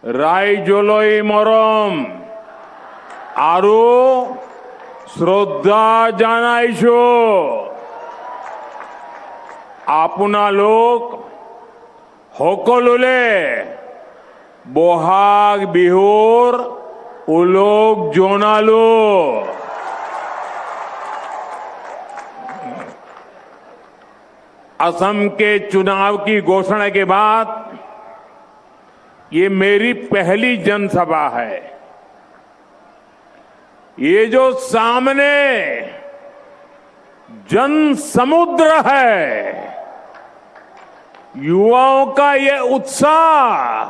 রাইজোলই মরম আৰু শ্ৰদ্ধা জানাইছো। আপোনালোক সকলোলে বহাগ বিহুৰ উলগ জনালো। असम के चुनाव की घोषणा के बाद ये मेरी पहली जनसभा है। ये जो सामने जन समुद्र है, युवाओं का ये उत्साह,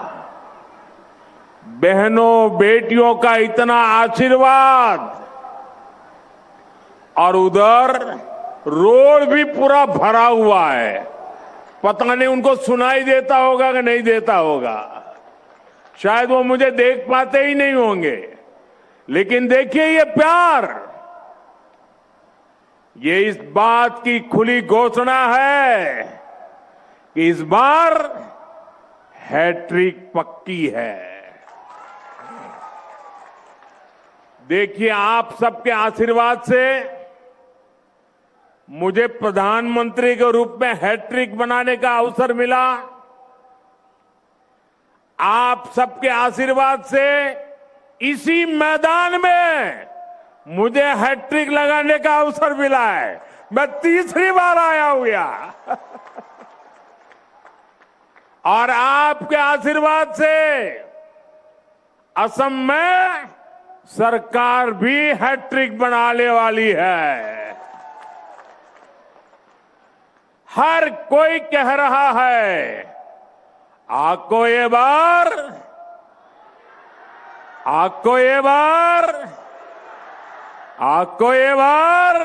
बहनों बेटियों का इतना आशीर्वाद, और उधर रोड भी पूरा भरा हुआ है। पता नहीं उनको सुनाई देता होगा कि नहीं देता होगा, शायद वो मुझे देख पाते ही नहीं होंगे। लेकिन देखिए ये प्यार, ये इस बात की खुली घोषणा है कि इस बार हैट्रिक पक्की है। देखिए आप सबके आशीर्वाद से मुझे प्रधानमंत्री के रूप में हैट्रिक बनाने का अवसर मिला। आप सबके आशीर्वाद से इसी मैदान में मुझे हैट्रिक लगाने का अवसर मिला है। मैं तीसरी बार आया हूं यहां और आपके आशीर्वाद से असम में सरकार भी हैट्रिक बनाने वाली है। हर कोई कह रहा है आपको ये बार, आपको ये बार, आपको ये बार,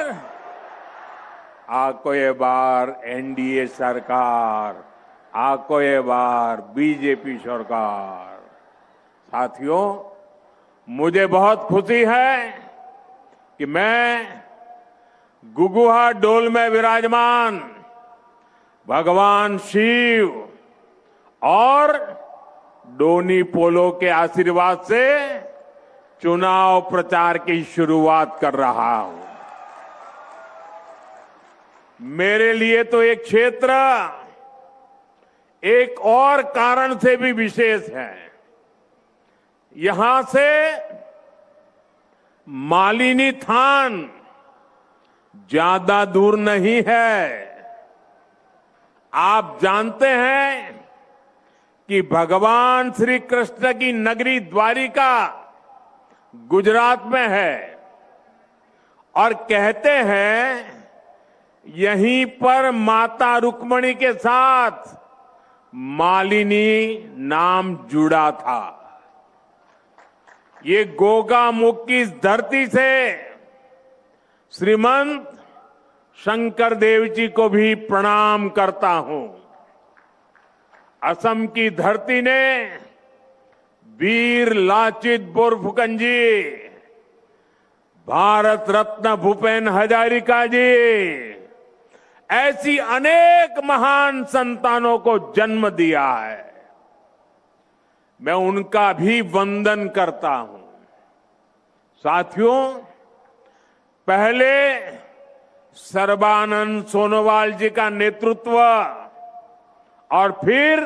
आपको ये बार एनडीए सरकार, आपको ये बार बीजेपी सरकार। साथियों, मुझे बहुत खुशी है कि मैं गुगुहा डोल में विराजमान भगवान शिव और डोनी पोलो के आशीर्वाद से चुनाव प्रचार की शुरुआत कर रहा हूं। मेरे लिए तो एक क्षेत्र एक और कारण से भी विशेष है। यहां से मालिनी थान ज्यादा दूर नहीं है। आप जानते हैं कि भगवान श्री कृष्ण की नगरी द्वारिका गुजरात में है और कहते हैं यहीं पर माता रुक्मिणी के साथ मालिनी नाम जुड़ा था। ये गोगा मुख की इस धरती से श्रीमंत शंकर देव जी को भी प्रणाम करता हूं। असम की धरती ने वीर लाचित बोरफुकन जी, भारत रत्न भूपेन हजारिका जी, ऐसी अनेक महान संतानों को जन्म दिया है। मैं उनका भी वंदन करता हूं। साथियों, पहले सर्बानंद सोनोवाल जी का नेतृत्व और फिर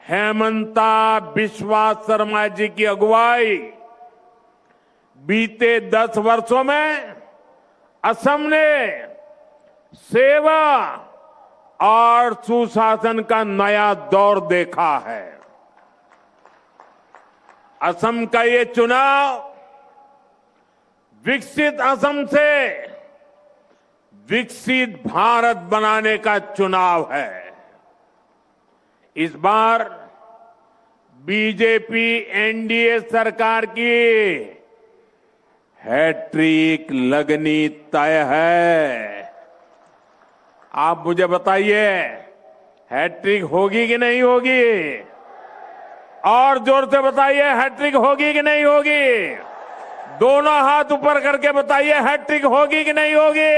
हेमंता बिस्वा शर्मा जी की अगुवाई, बीते 10 वर्षों में असम ने सेवा और सुशासन का नया दौर देखा है। असम का ये चुनाव विकसित असम से विकसित भारत बनाने का चुनाव है। इस बार बीजेपी एनडीए सरकार की हैट्रिक लगनी तय है। आप मुझे बताइए, हैट्रिक होगी कि नहीं होगी? और जोर से बताइए, हैट्रिक होगी कि नहीं होगी? दोनों हाथ ऊपर करके बताइए, हैट्रिक होगी कि नहीं होगी?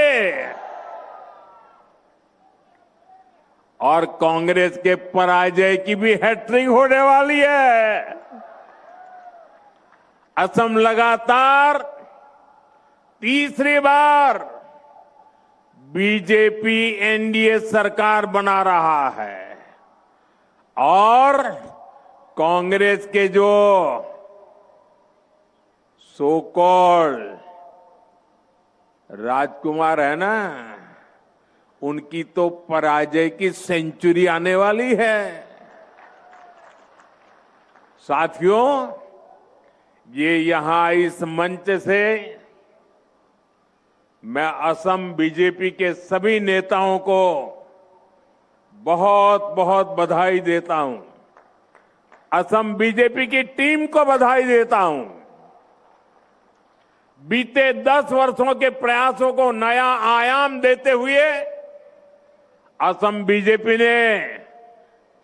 और कांग्रेस के पराजय की भी हैट्रिक होने वाली है। असम लगातार तीसरी बार बीजेपी एनडीए सरकार बना रहा है और कांग्रेस के जो सो कॉल्ड राजकुमार है ना, उनकी तो पराजय की सेंचुरी आने वाली है। साथियों, ये यहां इस मंच से मैं असम बीजेपी के सभी नेताओं को बहुत बहुत बधाई देता हूं। असम बीजेपी की टीम को बधाई देता हूं। बीते 10 वर्षों के प्रयासों को नया आयाम देते हुए असम बीजेपी ने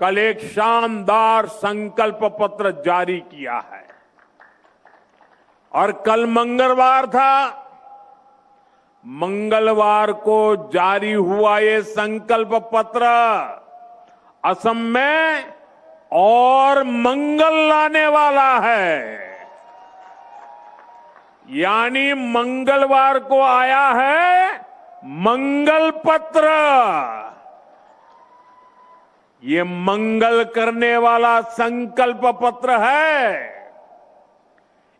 कल एक शानदार संकल्प पत्र जारी किया है और कल मंगलवार था। मंगलवार को जारी हुआ ये संकल्प पत्र असम में और मंगल लाने वाला है। यानी मंगलवार को आया है मंगल पत्र। ये मंगल करने वाला संकल्प पत्र है।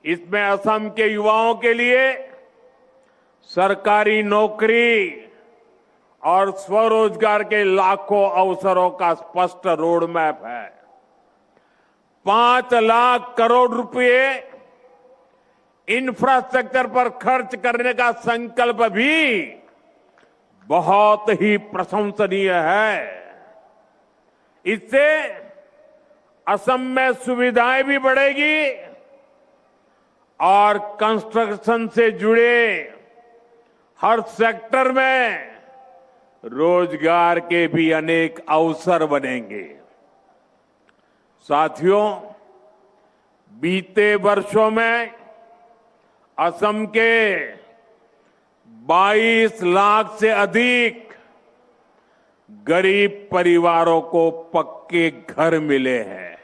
इसमें असम के युवाओं के लिए सरकारी नौकरी और स्वरोजगार के लाखों अवसरों का स्पष्ट रोड मैप है। 5 लाख करोड़ रुपए इंफ्रास्ट्रक्चर पर खर्च करने का संकल्प भी बहुत ही प्रशंसनीय है। इससे असम में सुविधाएं भी बढ़ेगी और कंस्ट्रक्शन से जुड़े हर सेक्टर में रोजगार के भी अनेक अवसर बनेंगे। साथियों, बीते वर्षों में असम के 22 लाख से अधिक गरीब परिवारों को पक्के घर मिले हैं।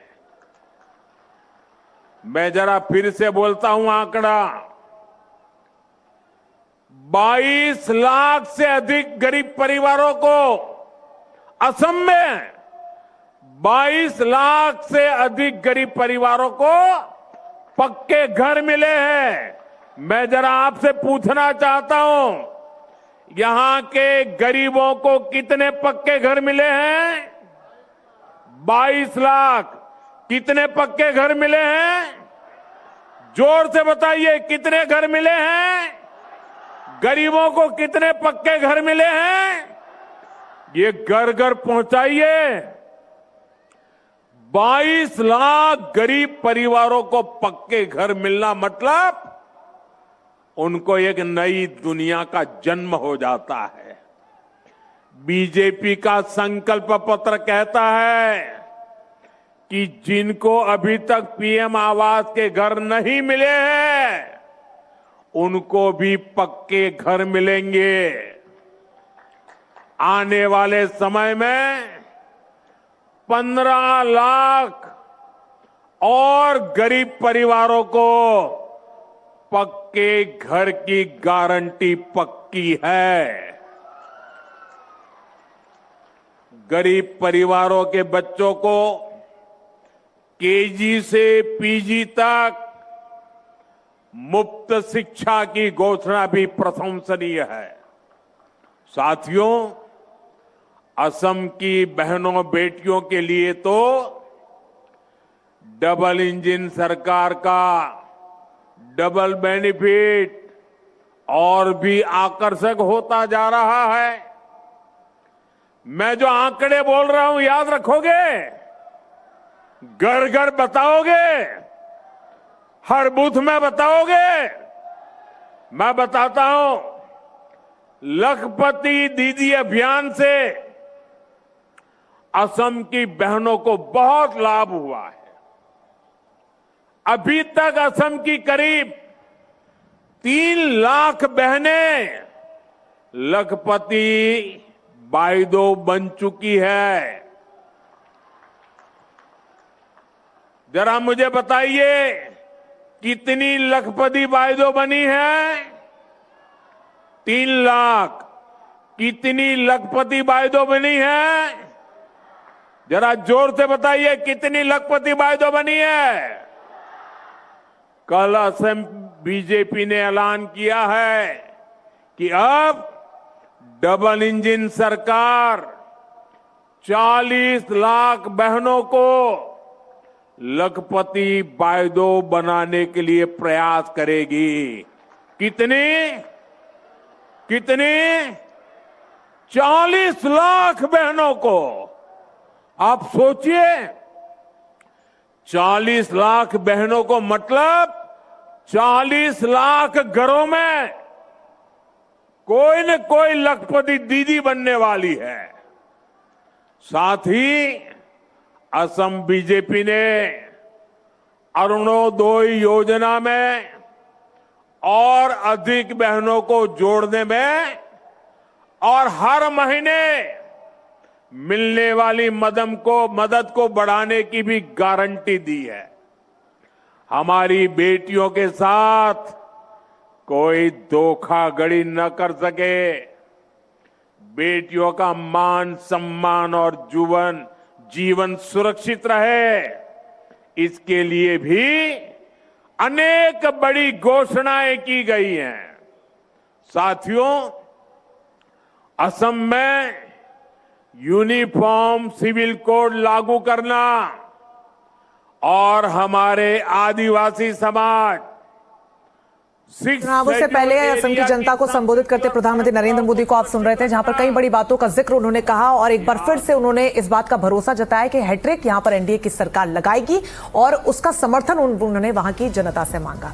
मैं जरा फिर से बोलता हूं आंकड़ा, 22 लाख से अधिक गरीब परिवारों को असम में 22 लाख से अधिक गरीब परिवारों को पक्के घर मिले हैं। मैं जरा आपसे पूछना चाहता हूं, यहां के गरीबों को कितने पक्के घर मिले हैं? 22 लाख। कितने पक्के घर मिले हैं? जोर से बताइए, कितने घर मिले हैं? गरीबों को कितने पक्के घर मिले हैं? ये घर घर पहुंचाइए। 22 लाख गरीब परिवारों को पक्के घर मिलना मतलब उनको एक नई दुनिया का जन्म हो जाता है। बीजेपी का संकल्प पत्र कहता है कि जिनको अभी तक पीएम आवास के घर नहीं मिले हैं, उनको भी पक्के घर मिलेंगे। आने वाले समय में 15 लाख और गरीब परिवारों को पक्के घर की गारंटी पक्की है। गरीब परिवारों के बच्चों को केजी से पीजी तक मुफ्त शिक्षा की घोषणा भी प्रशंसनीय है। साथियों, असम की बहनों बेटियों के लिए तो डबल इंजन सरकार का डबल बेनिफिट और भी आकर्षक होता जा रहा है। मैं जो आंकड़े बोल रहा हूं याद रखोगे? घर घर बताओगे? हर बूथ में बताओगे? मैं बताता हूं, लखपति दीदी अभियान से असम की बहनों को बहुत लाभ हुआ है। अभी तक असम की करीब 3 लाख बहनें लखपति बायदो बन चुकी है। जरा मुझे बताइए कितनी लखपति बायदो बनी है? 3 लाख। कितनी लखपति बायदो बनी है? जरा जोर से बताइए कितनी लखपति बायदो बनी है? कल असम बीजेपी ने ऐलान किया है कि अब डबल इंजन सरकार 40 लाख बहनों को लखपति बायदो बनाने के लिए प्रयास करेगी। कितनी? 40 लाख बहनों को। आप सोचिए, 40 लाख बहनों को मतलब 40 लाख घरों में कोई न कोई लखपति दीदी बनने वाली है। साथ ही असम बीजेपी ने अरुणोदय योजना में और अधिक बहनों को जोड़ने में और हर महीने मिलने वाली मदद को बढ़ाने की भी गारंटी दी है। हमारी बेटियों के साथ कोई धोखाधड़ी न कर सके, बेटियों का मान सम्मान और जीवन सुरक्षित रहे, इसके लिए भी अनेक बड़ी घोषणाएं की गई हैं। साथियों, असम में यूनिफॉर्म सिविल कोड लागू करना और हमारे आदिवासी समाज चुनावों से पहले असम की जनता को संबोधित करते प्रधानमंत्री नरेंद्र मोदी को आप सुन रहे थे, जहां पर कई बड़ी बातों का जिक्र उन्होंने कहा और एक बार फिर से उन्होंने इस बात का भरोसा जताया कि हैट्रिक यहां पर एनडीए की सरकार लगाएगी और उसका समर्थन उन्होंने वहां की जनता से मांगा।